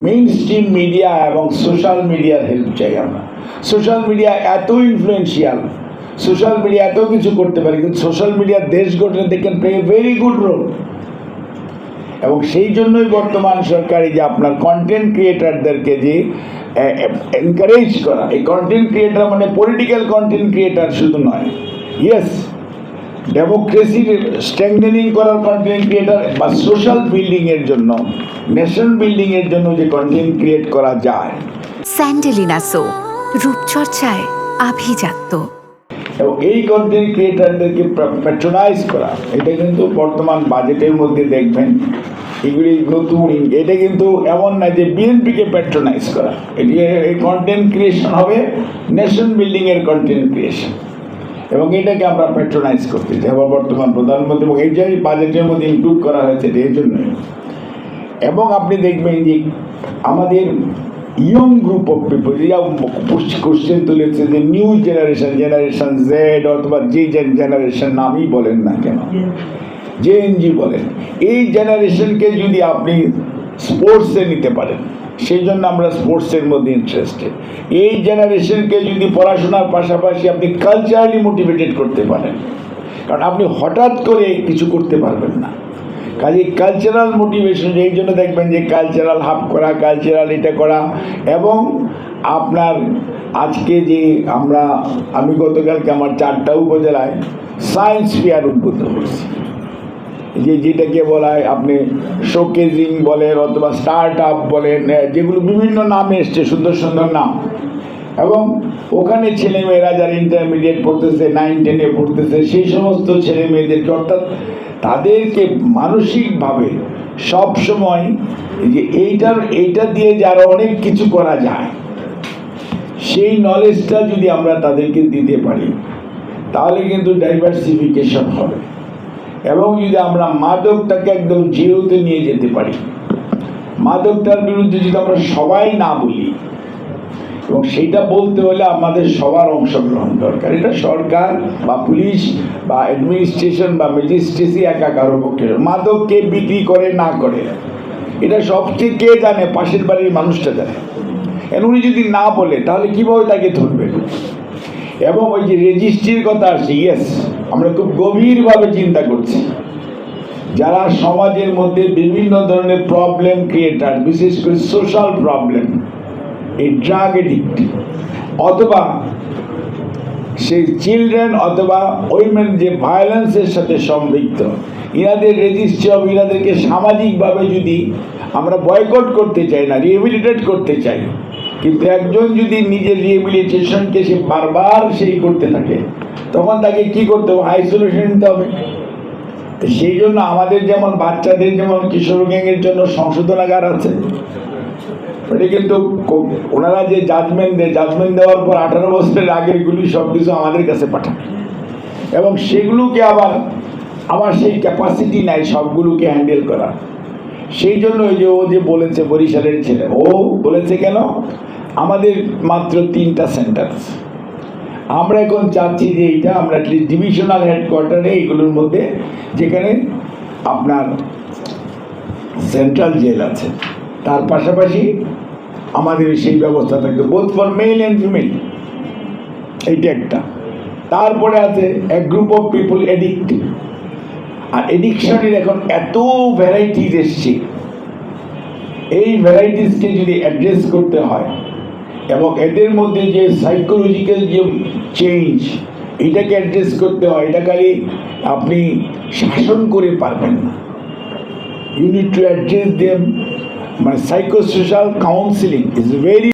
Main stream media এবং social মিডিয়ার help চাই আমরা। সোশ্যাল মিডিয়া এত ইনফ্লুয়েন্সিয়াল, সোশ্যাল মিডিয়া এত কিছু করতে পারে, কিন্তু সোশ্যাল মিডিয়া দেশ গঠনে they can play a very good role. এবং সেই জন্যই বর্তমান সরকার এই যে আপনার কন্টেন্ট ক্রিয়েটারদেরকে যে এনকারেজ করা, এই কন্টেন্ট ক্রিয়েটার মানে পলিটিক্যাল কন্টেন্ট ক্রিয়েটার শুধু নয়, ইয়েস, ডেমোক্রেসির স্ট্রেংথেনিং করার কন্টেন্ট ক্রিয়েটার বা সোশ্যাল বিল্ডিংয়ের জন্য, নেশন বিল্ডিংয়ের জন্য যে কন্টেন্ট ক্রিয়েট করা যায়। স্যান্ডেলিনা সো, রূপচর্চায় আভিজাত্য। এবং এই কন্টেন্ট ক্রিয়েটারদেরকে প্যাট্রোনাইজ করা, এটা কিন্তু বর্তমান বাজেটের মধ্যে দেখবেন এগুলি নতুন। এটা কিন্তু এমন না যে বিএনপিকে প্যাট্রোনাইজ করা, এটি এই কন্টেন্ট ক্রিয়েশন হবে নেশন বিল্ডিংয়ের কন্টেন্ট ক্রিয়েশন, এবং এটাকে আমরা প্যাট্রোনাইজ করতে চাই। আবার বর্তমান প্রধানমন্ত্রী এবং এই যে বাজেটের মধ্যে ইনক্লুড করা হয়েছে এর জন্যই। এবং আপনি দেখবেন যে আমাদের ইয়ং গ্রুপ অফ পিপল, যারা কোশ্চেন তুলেছে যে নিউ জেনারেশন জেড অথবা যে জেনারেশন নামই বলেন না কেন, জেএনজি বলেন, এই জেনারেশনকে যদি আপনি স্পোর্টসে নিতে পারেন, সেই জন্য আমরা স্পোর্টসের মধ্যে ইন্টারেস্টেড। এই জেনারেশনকে যদি পড়াশোনার পাশাপাশি আপনি কালচারালি মোটিভেটেড করতে পারেন, কারণ আপনি হঠাৎ করে কিছু করতে পারবেন না, কাজে কালচারাল মোটিভেশন। এই জন্য দেখবেন যে কালচারাল হাব করা, কালচারাল এটা করা। এবং আপনার আজকে যে আমি গতকালকে আমার 4টা উপজেলায় সায়েন্স ফেয়ার উদ্বুদ্ধ করছি, যেটাকে বলা হয় আপনি শোকেজিং বলেন অথবা স্টার্ট আপ বলেন, যেগুলো বিভিন্ন নামে এসছে, সুন্দর সুন্দর নাম। এবং ওখানে ছেলেমেয়েরা যারা ইন্টারমিডিয়েট পড়তেছে, 9-10-এ পড়তেছে, সেই সমস্ত ছেলে মেয়েদেরকে, অর্থাৎ তাদেরকে মানসিকভাবে সবসময় যে এইটা দিয়ে যারা অনেক কিছু করা যায়, সেই নলেজটা যদি আমরা তাদেরকে দিতে পারি, তাহলে কিন্তু ডাইভার্সিফিকেশন হবে। এবং যদি আমরা মাদকটাকে একদম জিরোতে নিয়ে যেতে পারি, মাদকটার বিরুদ্ধে যদি আমরা সবাই না বলি, এবং সেইটা বলতে হলে আমাদের সবার অংশগ্রহণ দরকার। এটা সরকার বা পুলিশ বা অ্যাডমিনিস্ট্রেশন বা ম্যাজিস্ট্রেসি একা কারো পক্ষে। মাদক কে বিক্রি করে না করে এটা সবচেয়ে কে জানে? পাশের বাড়ির মানুষটা জানে। উনি যদি না বলে তাহলে কীভাবে তাকে ধরবে? এবং ওই যে রেজিস্ট্রির কথা আসছে, ইয়েস, আমরা খুব গভীরভাবে চিন্তা করছি। যারা সমাজের মধ্যে বিভিন্ন ধরনের প্রবলেম ক্রিয়েটার, বিশেষ করে সোশ্যাল প্রবলেম, এই ড্রাগ এডিক্ট অথবা সেই চিলড্রেন অথবা উইমেন যে ভায়োলেন্সের সাথে সম্পৃক্ত, ইনাদের রেজিস্ট্রি হবে। ইনাদেরকে সামাজিকভাবে যদি আমরা বয়কট করতে চাই না, রিহেবিলিটেট করতে চাই, কিন্তু একজন যদি নিজের রিহেবিলিটেশনকে সে বারবার সেই করতে থাকে, তখন তাকে কি করতে হবে? আইসোলেশন নিতে হবে। তো সেই জন্য আমাদের যেমন বাচ্চাদের যেমন কিশোর গ্যাংয়ের জন্য সংশোধনাগার আছে, এটা কিন্তু ওনারা যে জাজমেন্ট দেওয়ার পর 18 বছরের আগেরগুলি সব কিছু আমাদের কাছে পাঠায়, এবং সেগুলোকে আমার সেই ক্যাপাসিটি নাই সবগুলোকে হ্যান্ডেল করা। সেই জন্য ওই যে ও যে বলেছে বরিশালের ছেলে, ও বলেছে কেন আমাদের মাত্র 3টা সেন্টার। আমরা এখন চাচ্ছি যে এইটা আমরা ডিভিশনাল হেডকোয়ার্টারে এইগুলোর মধ্যে, যেখানে আপনার সেন্ট্রাল জেল আছে, তার পাশাপাশি আমাদের সেই ব্যবস্থা থাকবে both for male and female. এইটা একটা। তারপরে আছে এক গ্রুপ অফ পিপল এডিক্টিভ। আর এডিকশনের এখন এত ভ্যারাইটিস এসছে, এই ভ্যারাইটিসকে যদি অ্যাড্রেস করতে হয় এবং এদের মধ্যে যে সাইকোলজিক্যাল যে চেঞ্জ, এটাকে অ্যাড্রেস করতে হয়, এটা খালি আপনি শাসন করে পারবেন না। You need to address them. My psychosocial counseling is very